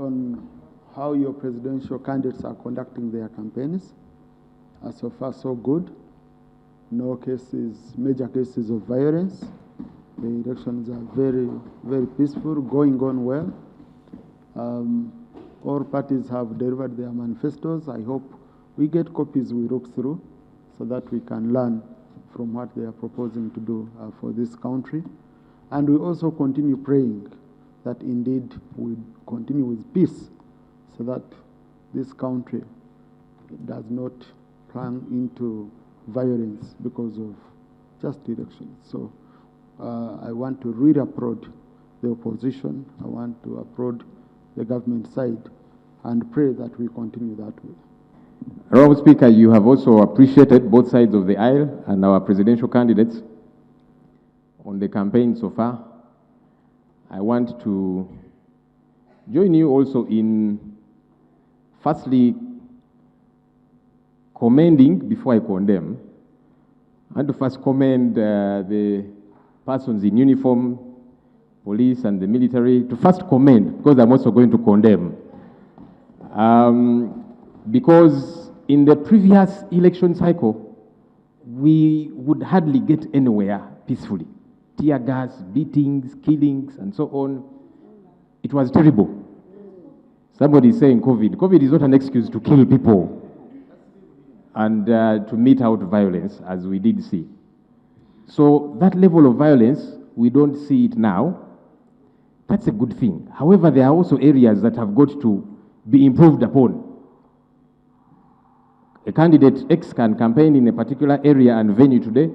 on how your presidential candidates are conducting their campaigns. So far, so good. No cases, major cases of violence. The elections are very, very peaceful, going on well. All parties have delivered their manifestos. I hope we get copies we look through so that we can learn from what they are proposing to do for this country. And we also continue praying that indeed we continue with peace so that this country does not plunge into violence because of just elections. So I want to really applaud the opposition. I want to applaud the government side and pray that we continue that way. Honorable Speaker, you have also appreciated both sides of the aisle and our presidential candidates on the campaign so far. I want to join you also in firstly commending before I condemn. I want to first commend the persons in uniform, police and the military, to first commend, because I'm also going to condemn. Because in the previous election cycle, we would hardly get anywhere peacefully. Tear gas, beatings, killings, and so on. It was terrible. Somebody is saying COVID. COVID is not an excuse to kill people and to mete out violence, as we did see. So that level of violence, we don't see it now. That's a good thing. However, there are also areas that have got to be improved upon. A candidate X can campaign in a particular area and venue today.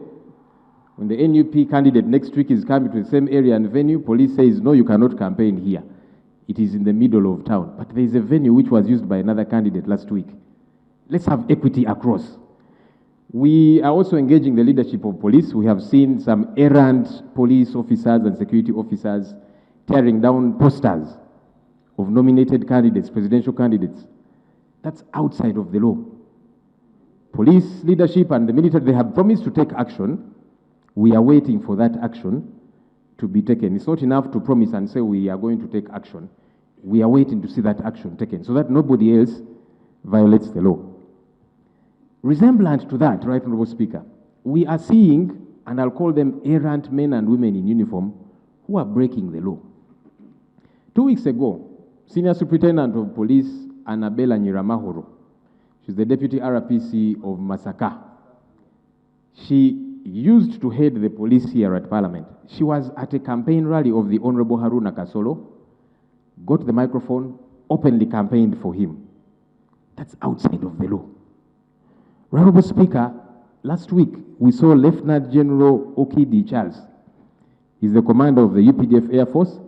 When the NUP candidate next week is coming to the same area and venue, police says, no, you cannot campaign here. It is in the middle of town. But there is a venue which was used by another candidate last week. Let's have equity across. We are also engaging the leadership of police. We have seen some errant police officers and security officers tearing down posters of nominated candidates, presidential candidates. That's outside of the law. Police leadership and the military, they have promised to take action. We are waiting for that action to be taken. It's not enough to promise and say we are going to take action. We are waiting to see that action taken so that nobody else violates the law. Resemblant to that, Right Honorable Speaker, we are seeing, and I'll call them errant men and women in uniform, who are breaking the law. 2 weeks ago, Senior Superintendent of Police, Annabella Nyiramahoro, she's the Deputy RPC of Masaka. She used to head the police here at Parliament. She was at a campaign rally of the Honorable Haruna Kasolo, got the microphone, openly campaigned for him. That's outside of the law. Honorable Speaker, last week we saw Lieutenant General Okidi Charles. He's the commander of the UPDF Air Force.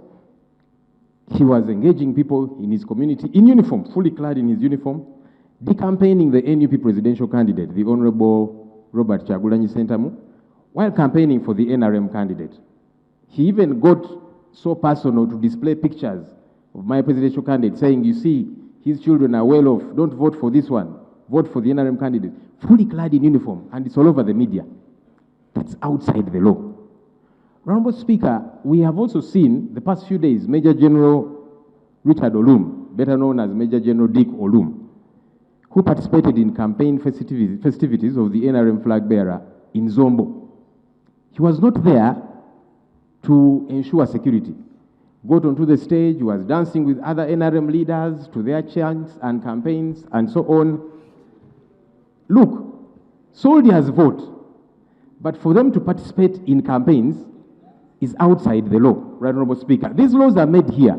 He was engaging people in his community in uniform, fully clad in his uniform, decampaigning the NUP presidential candidate, the Honorable Robert Kyagulanyi Ssentamu, while campaigning for the NRM candidate. He even got so personal to display pictures of my presidential candidate saying, you see, his children are well off, don't vote for this one, vote for the NRM candidate. Fully clad in uniform, and it's all over the media. That's outside the law. Honorable Speaker, we have also seen the past few days Major General Richard Olum, better known as Major General Dick Olum, who participated in campaign festivities of the NRM flag bearer in Zombo. He was not there to ensure security. Got onto the stage, he was dancing with other NRM leaders to their chants and campaigns and so on. Look, soldiers vote, but for them to participate in campaigns is outside the law, Right Honorable Speaker. These laws are made here.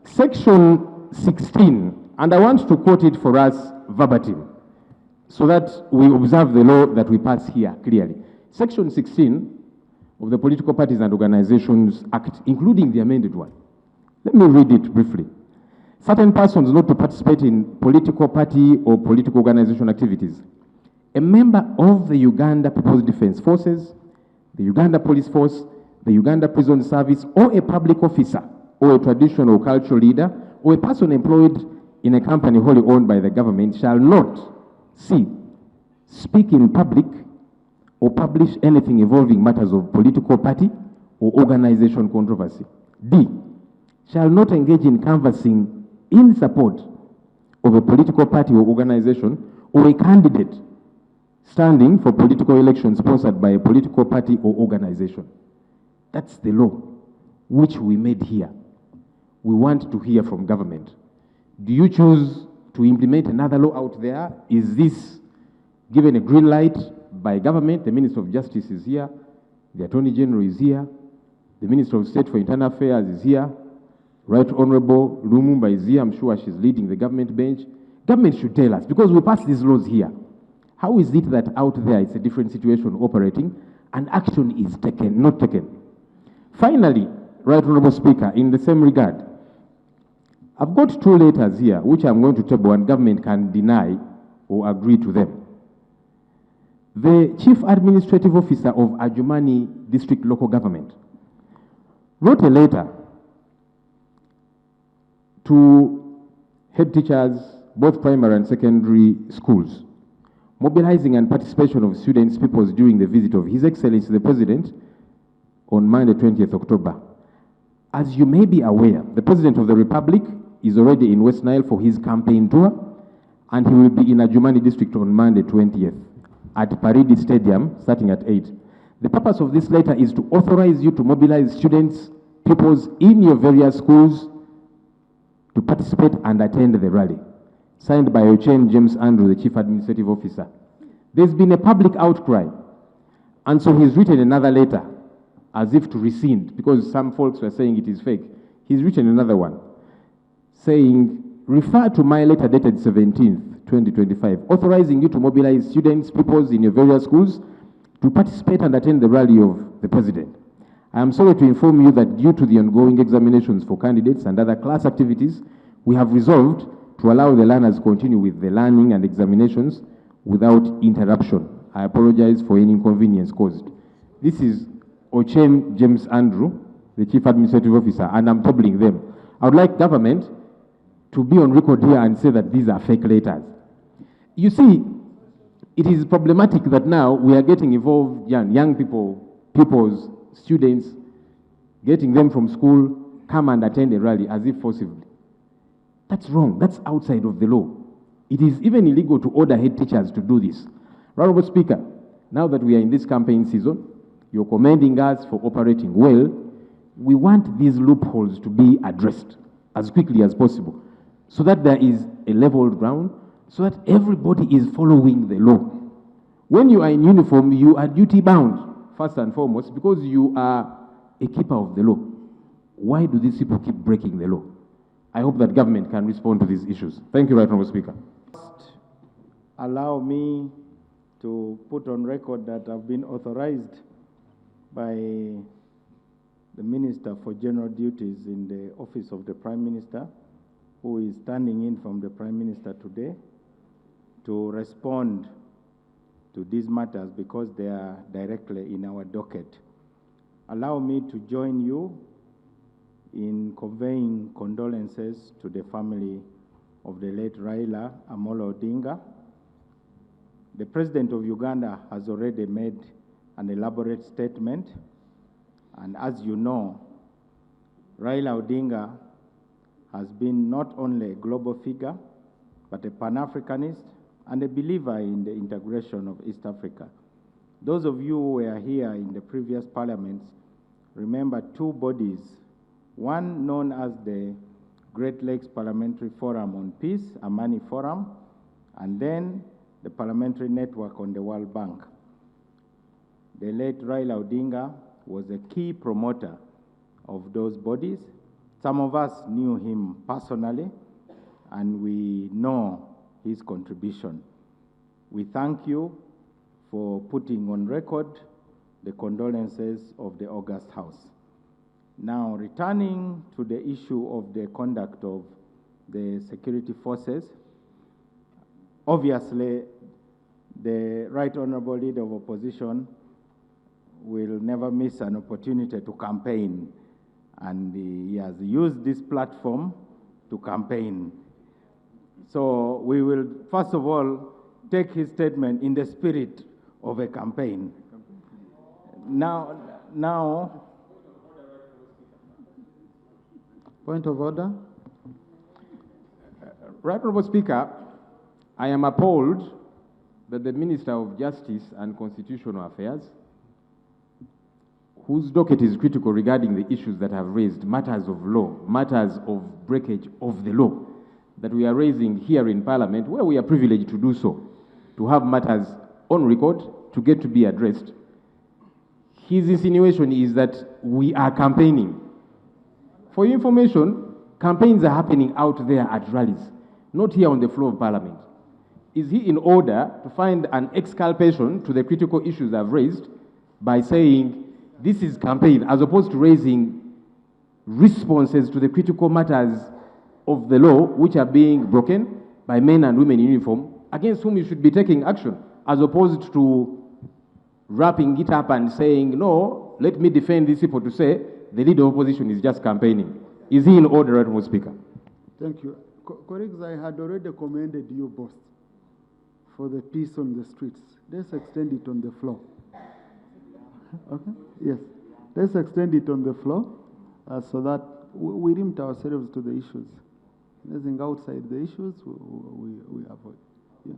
Section 16, and I want to quote it for us verbatim, so that we observe the law that we pass here clearly. Section 16 of the Political Parties and Organizations Act, including the amended one. Let me read it briefly. Certain persons not to participate in political party or political organization activities. A member of the Uganda People's Defense Forces, the Uganda Police Force, the Uganda Prison Service, or a public officer, or a traditional cultural leader, or a person employed in a company wholly owned by the government shall not, C, speak in public or publish anything involving matters of political party or organization controversy. D, shall not engage in canvassing in support of a political party or organization or a candidate standing for political election sponsored by a political party or organization. That's the law which we made here. We want to hear from government. Do you choose to implement another law out there? Is this given a green light by government? The Minister of Justice is here. The Attorney General is here. The Minister of State for Internal Affairs is here. Right Honorable Lumumba is here. I'm sure she's leading the government bench. Government should tell us, because we passed these laws here. How is it that out there it's a different situation operating and action is taken, not taken? Finally, Right Honorable Speaker, in the same regard, I've got two letters here which I'm going to table and government can deny or agree to them. The Chief Administrative Officer of Adjumani District Local Government wrote a letter to head teachers, both primary and secondary schools, mobilizing and participation of students, pupils during the visit of His Excellency the President on Monday, 20th October. As you may be aware, the President of the Republic is already in West Nile for his campaign tour, and he will be in Adjumani District on Monday, 20th, at Paridi Stadium, starting at 8. The purpose of this letter is to authorize you to mobilize students, pupils in your various schools to participate and attend the rally. Signed by Ochen James Andrew, the Chief Administrative Officer. There's been a public outcry, and so he's written another letter as if to rescind, because some folks were saying it is fake. He's written another one saying, refer to my letter dated 17th, 2025, authorizing you to mobilize students, pupils in your various schools to participate and attend the rally of the President. I am sorry to inform you that due to the ongoing examinations for candidates and other class activities, we have resolved to allow the learners continue with the learning and examinations without interruption. I apologize for any inconvenience caused. This is Ochen James Andrew, the Chief Administrative Officer, and I'm tabling them. I would like government to be on record here and say that these are fake letters. You see, it is problematic that now we are getting involved, young people, pupils, students, getting them from school, come and attend a rally as if forcibly. That's wrong. That's outside of the law. It is even illegal to order head teachers to do this. Honorable Speaker, now that we are in this campaign season, you're commending us for operating well. We want these loopholes to be addressed as quickly as possible so that there is a leveled ground, so that everybody is following the law. When you are in uniform, you are duty bound, first and foremost, because you are a keeper of the law. Why do these people keep breaking the law? I hope that government can respond to these issues. Thank you, Right Honorable Speaker. Allow me to put on record that I've been authorized by the Minister for General Duties in the Office of the Prime Minister, who is standing in from the Prime Minister today, to respond to these matters because they are directly in our docket. Allow me to join you in conveying condolences to the family of the late Raila Amolo Odinga. The President of Uganda has already made an elaborate statement, and as you know, Raila Odinga has been not only a global figure, but a Pan-Africanist and a believer in the integration of East Africa. Those of you who were here in the previous parliaments remember two bodies, one known as the Great Lakes Parliamentary Forum on Peace, Amani Forum, and then the Parliamentary Network on the World Bank. The late Raila Odinga was a key promoter of those bodies. Some of us knew him personally, and we know his contribution. We thank you for putting on record the condolences of the August House. Now, returning to the issue of the conduct of the security forces, obviously, the Right Honorable Leader of Opposition will never miss an opportunity to campaign, and he has used this platform to campaign. So we will, first of all, take his statement in the spirit of a campaign. Now, Point of order. Right Honourable Speaker, I am appalled that the Minister of Justice and Constitutional Affairs, whose docket is critical regarding the issues that have raised matters of law, matters of breakage of the law, that we are raising here in Parliament, where we are privileged to do so, to have matters on record, to get to be addressed. His insinuation is that we are campaigning. For your information, campaigns are happening out there at rallies, not here on the floor of Parliament. Is he in order to find an exculpation to the critical issues I've raised by saying this is campaign, as opposed to raising responses to the critical matters of the law which are being broken by men and women in uniform, against whom you should be taking action, as opposed to wrapping it up and saying, no, let me defend these people to say the leader of opposition is just campaigning. Is he in order, Honourable Speaker? Thank you. Colleagues, I had already commended you both for the peace on the streets. Let's extend it on the floor. Okay? Yes. Let's extend it on the floor so that we limit ourselves to the issues. Anything outside the issues, we avoid. Yeah.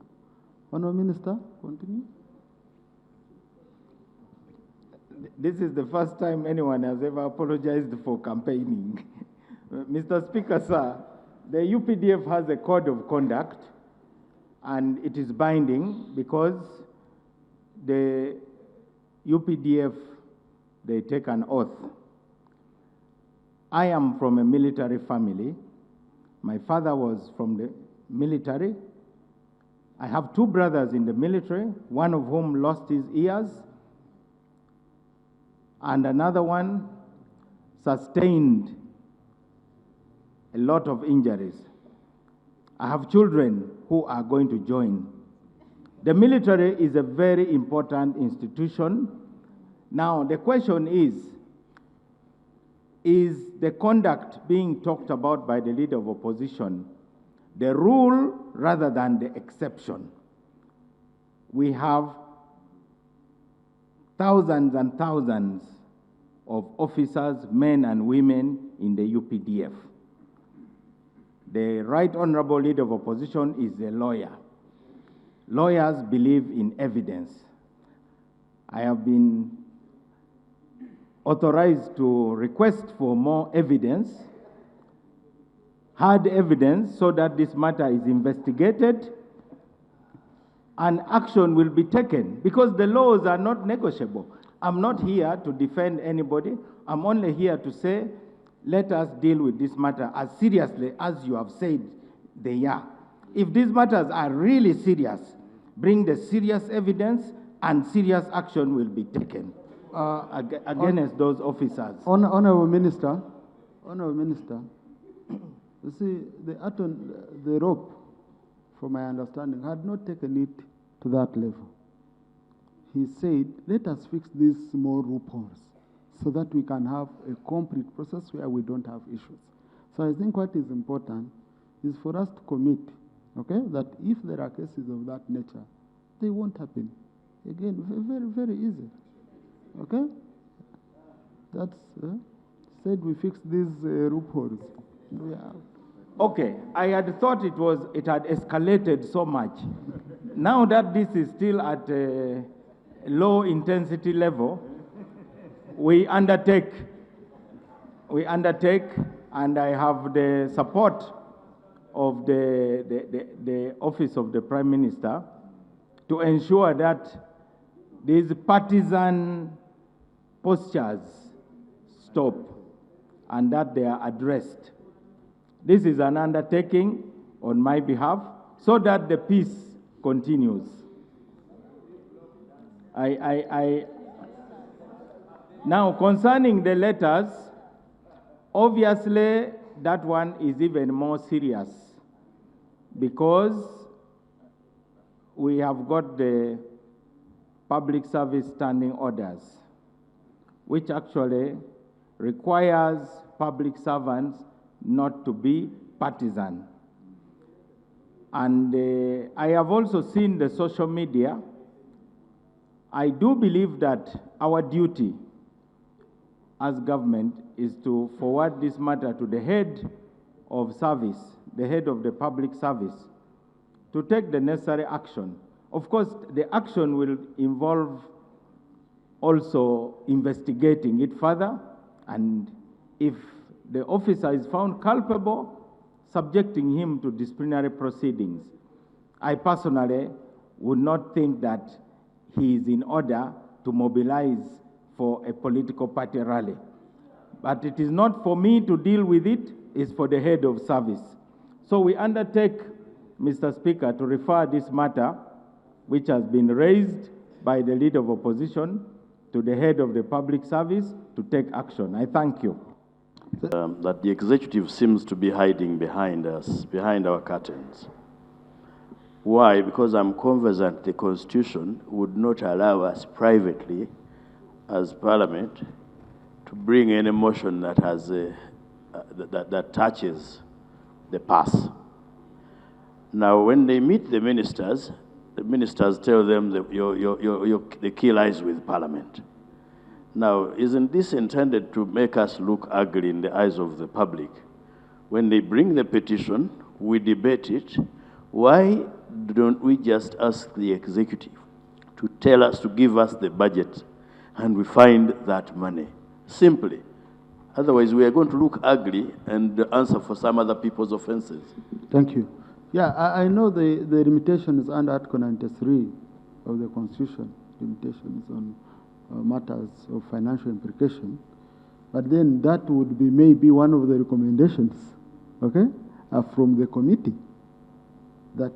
Honourable Minister, continue. This is the first time anyone has ever apologized for campaigning. Mr. Speaker, sir, the UPDF has a code of conduct, and it is binding because the UPDF, they take an oath. I am from a military family. My father was from the military. I have two brothers in the military, one of whom lost his ears, and another one sustained a lot of injuries. I have children who are going to join. The military is a very important institution. Now, the question is the conduct being talked about by the leader of opposition the rule rather than the exception? We have thousands and thousands of officers, men and women in the UPDF. The Right Honourable Leader of Opposition is a lawyer. Lawyers believe in evidence. I have been authorized to request for more evidence, hard evidence, so that this matter is investigated and action will be taken, because the laws are not negotiable. I'm not here to defend anybody. I'm only here to say, let us deal with this matter as seriously as you have said they are. If these matters are really serious, bring the serious evidence and serious action will be taken against those officers. Honourable Minister, you see, the rope, from my understanding, had not taken it to that level. He said, let us fix these small loopholes so that we can have a complete process where we don't have issues. So I think what is important is for us to commit, okay, that if there are cases of that nature, they won't happen. Again, very, very easy. Okay? That's said we fix these loopholes. Okay, I had thought it had escalated so much. Now that this is still at a low intensity level, we undertake, and I have the support of the Office of the Prime Minister to ensure that these partisan postures stop and that they are addressed. This is an undertaking on my behalf so that the peace continues. Now, concerning the letters, obviously that one is even more serious because we have got the public service standing orders, which actually requires public servants not to be partisan. And I have also seen the social media. I do believe that our duty as government is to forward this matter to the head of service, the head of the public service, to take the necessary action. Of course, the action will involve also investigating it further, and if the officer is found culpable, subjecting him to disciplinary proceedings. I personally would not think that he is in order to mobilize for a political party rally. But it is not for me to deal with it, it's for the head of service. So we undertake, Mr. Speaker, to refer this matter, which has been raised by the leader of opposition, to the head of the public service to take action. I thank you. That the executive seems to be hiding behind us, behind our curtains. Why? Because I'm conversant the Constitution would not allow us privately, as Parliament, to bring any motion that has that touches the past. Now, when they meet the ministers tell them that the key lies with Parliament. Now, isn't this intended to make us look ugly in the eyes of the public? When they bring the petition, we debate it. Why don't we just ask the executive to tell us, to give us the budget, and we find that money? Simply. Otherwise, we are going to look ugly and answer for some other people's offenses. Thank you. Yeah, I know the limitation is under Article 93 of the Constitution, limitations on matters of financial implication, but then that would be maybe one of the recommendations, okay, from the committee, that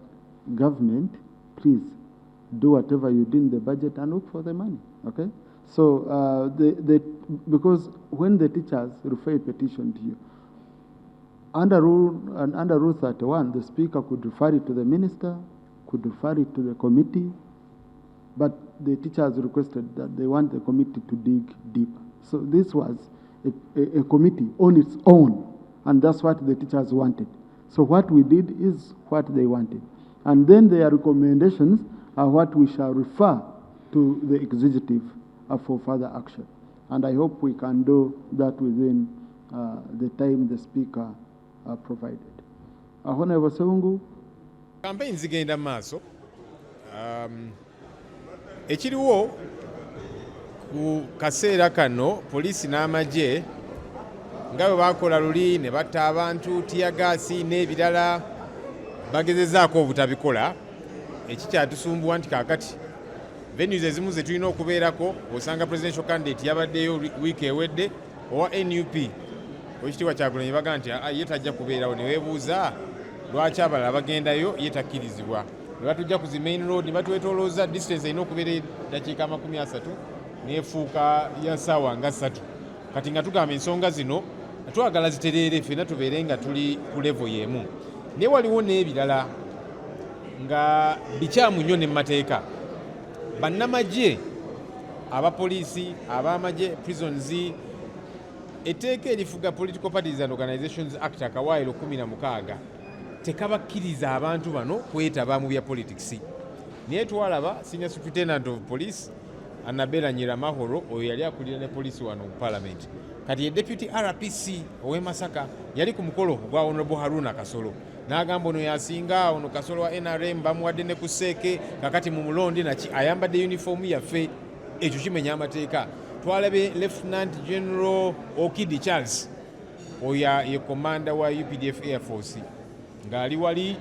government, please do whatever you did in the budget and look for the money, okay? So because when the teachers refer a petition to you, under Rule 31, the Speaker could refer it to the minister, could refer it to the committee, but the teachers requested that they want the committee to dig deeper. So this was a committee on its own, and that's what the teachers wanted. So what we did is what they wanted. And then their recommendations are what we shall refer to the executive for further action. And I hope we can do that within the time the Speaker provided. Honorable Sewungu. Campaign zigenda maaso. Ekiriwo ku kaseera kano poliisi n'amagye nga bwe bakola luli ne batta abantu tiyagaasi n'ebirala bagezezaako obutabikola ekikyatusumbuwa nti kaakati venues ezimu ze tulina okubeerako osanga presidential candidate yabaddeyo wiiki ewedde owa NUP Oweekitiibwa Kyagulanyi baga nti ye tajja kubeerawo, ne weebuuza lwaki abalala bagendayo ye takkirizibwa. Ne batujja ku zi main road ne batwetoolooza distance erina okubeera eddakiika 30 n'efuuka ya ssaawa nga 3. Kati nga tugamba ensonga zino twagala zitereere ffenna tubeere nga tuli ku level y'emu. Naye waliwo n'ebirala nga bikyamu nnyo ne mu mateeka. Bannamagye, abapoliisi, ab'amagye, prisons, etteeka erifuga Political Parties and Organizations Act akawaayiro 16 tekabakkiriza abantu bano kwetaba mu bya politics. Naye twalaba Senior Superintendent of Police Annabella Nyiramahoro oyo yali akulira ne poliisi wano mu Parliament. Kati ye Deputy RPC ow'e Masaka yali ku mukolo gwa Honorable Haruna Kasolo. N'agamba ono yasinga ono Kasolo wa NRM bamuwadde ne ku Seeke kakati mu mulonde naki ayambadde uniform yaffe, ekyo kimenya amateeka. Twalabe Lieutenant General Okidi Charles oya ye commander wa UPDF Air Force ng'ali wali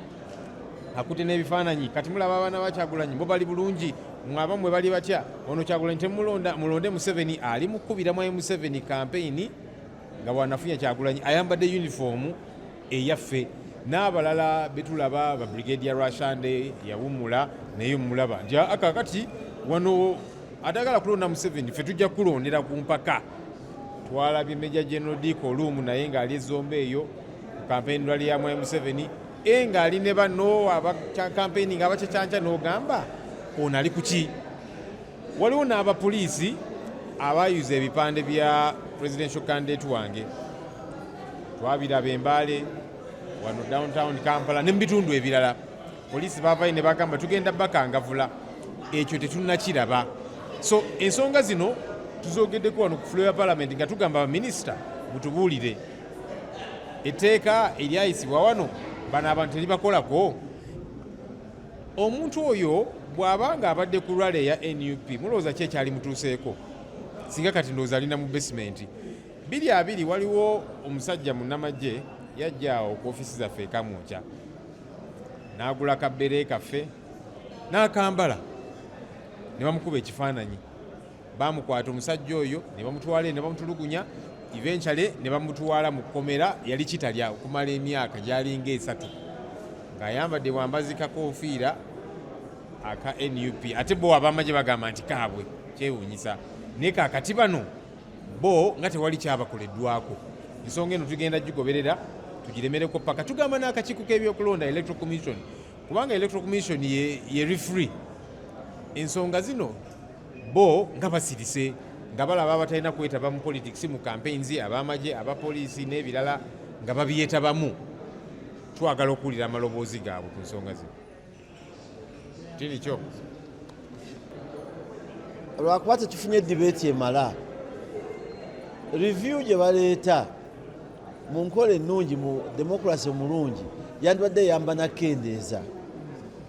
akutte n'ebifaananyi. Kati mulaba abaana ba Kyagulanyi bo bali bulungi, mwabamu bwe bali batya. Ono Kyagulanyi temulonda, mulonde Museveni ali mu kkubira mu Museveni campaign nga bw'anafunya Kyagulanyi ayambadde uniform eyaffe. N'abalala betulaba ba Brigadier Rashande yawummula naye mulaba nti akakati wano atagala kulonda Museveni ffe tujja kulondera ku mpaka. Twalabye Major General Dick Olumu naye ng'ali ezombe eyo ku campaign rally ya Museveni ng'ali ne banno aba campaign nga abakyanca n'ogamba ono ali ku ki. Waliwo n'abapoliisi abayuza ebipande bya presidential candidate wange. Twabiraba Mbale wano downtown Kampala ne mu bitundu ebirala. Poliisi baavayo ne bagamba tugenda bakangavula, ekyo tetunnakiraba. So ensonga zino tuzogeddeko wano ku floor ya Parliament nga tugamba minisita mutubuulire etteeka eryayisibwa wano bano abantu teribakolako. Omuntu oyo bw'aba ng'abadde ku lwale eya NUP mulowooza ki ekyali mutuuseeko singa kati ndowooza alina mu basementi. 22 waliwo omusajja munnamagye yajja awo ku ofiisi zaffe ekamunkya n'agula kabbere kaffe n'akambala ne bamukuba ekifaananyi, bamukwata omusajja oyo ne bamutwala ne bamutulugunya, eventually ne bamutwala mu kkomera yali kitalya okumala emyaka gyalinga 3 ng'ayambadde bwambazi kakofiira aka NUP. Ate bo abamagye bagamba nti kaabwe kyewuunyisa naye kaakati bano bo nga tewali kyabakoleddwako. Ensonga eno tugenda gigoberera tugiremereko paka tugamba n'akakiiko k'ebyokulonda Electoral Commission, kubanga Electoral Commission ye referee. Ensonga zino bo nga basirise nga balaba abatalina kwetaba mu politics mu campaigns, abamagye, abapoliisi n'ebirala nga babyetabamu. Twagala okuwulira amaloboozi gaabwe ku nsonga zino. Tini kyo lwakuba tetufunye debate emala, review gye baleeta mu nkola ennungi, mu democracy omulungi yandibadde yamba nakendeeza.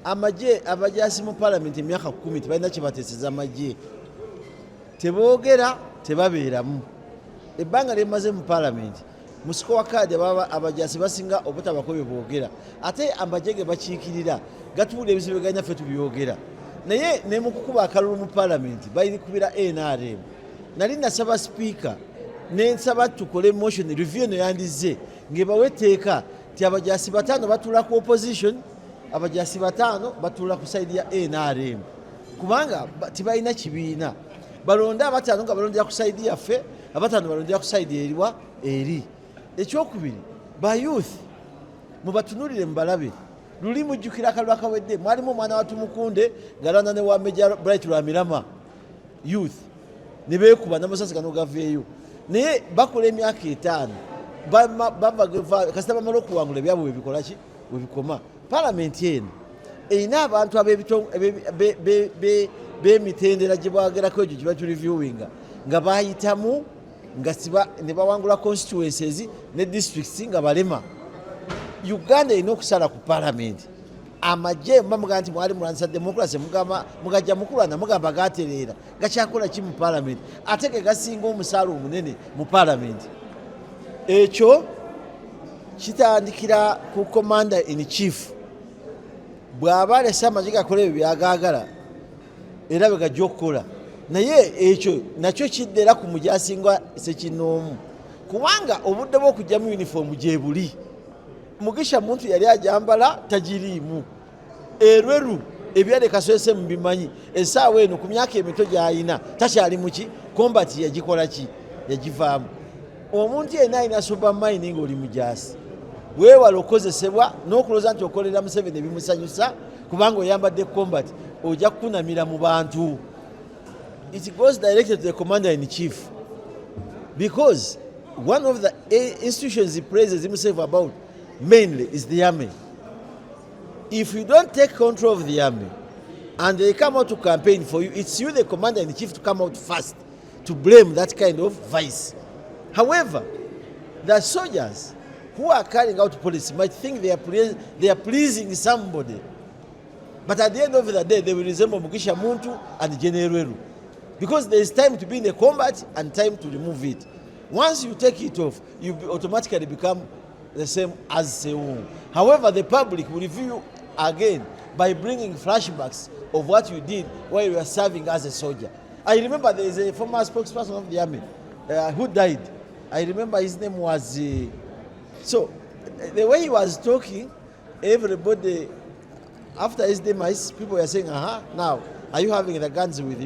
Amagye abajaasi mu parliament emyaka 10 tebalina kye bateeseza amagye, teboogera tebabeeramu. Ebbanga lyemaze mu parliament musiko wa kaadi abajaasi basinga obutabako bye boogera, ate amagye ge bakiikirira gatubuula ebizibu byeganya ffe tubyogera. Naye ne mu kukuba akalulu mu parliament bayikubira NRM. Nali nasaba speaker ne nsaba tukole motion review eno yandize ng'ebawe etteeka ti abajaasi 5 batuula ku opposition, abajaasi 5 batuula ku side ya NRM, kubanga tibalina kibiina. Balonda 5 nga balondera ku side yaffe, 5 balondera ku side eriwa eri. Ekyokubiri, ba youth mubatunulire mbalabe. Luli mujjukira akalulu akawedde mwalimu omwana wa Tumukunde galwana ne wa Major Bright Lwamirama youth ne beekuba namasasi gano gaveeyo, naye bakola emyaka 5 bava kasita bamala okuwangula ebyabwe webikola ki webikoma. Parliament eno erina abantu b'emitendera gye bwagerako egyo gye batureviewinga nga bayitamu nga ne bawangula constituencies ne districts nga balema. Uganda erina okusala ku parliament. Amagye bamuga nti mwali mulwanyisa democracy mugajja mukulwana mugamba gatereera gakyakola ki mu parliament, ate ge gasinga omusaala omunene mu parliament. Ekyo kitandikira ku commander in chief bw'aba alese amagye gakola ebyo byagaagala era bwe gajja okukola, naye ekyo nakyo kiddera ku mujasinga Ssekinoomu, kubanga obudde bw'okujja mu uniform gye buli. Mugisha muntu yali ajambala tagiriimu, erweru ebyale kaswese mubimanyi. Essaawa eno ku myaka emito gy'alina takyali muki combat yagikola ki yagivaamu. Omuntu yenna alina super mining oli mujaasi, weewala okozesebwa n'okulooza nti okolera Museveni ebimusanyusa kubanga oyambadde combat ojja kukunamira mu bantu. It goes directly to the commander in chief, because one of the institutions he praises himself about mainly is the army. If you don't take control of the army and they come out to campaign for you, it's you, the commander in chief, to come out first to blame that kind of vice. However, the soldiers who are carrying out policy might think they are pleasing somebody, but at the end of the day they will resemble Mugisha Muntu and General Eru, because there is time to be in the combat and time to remove it. Once you take it off, you automatically become the same as Seun. However, the public will review again by bringing flashbacks of what you did while you were serving as a soldier. I remember there is a former spokesperson of the army who died. I remember his name was... so, the way he was talking, everybody, after his demise, people were saying, now, are you having the guns with you?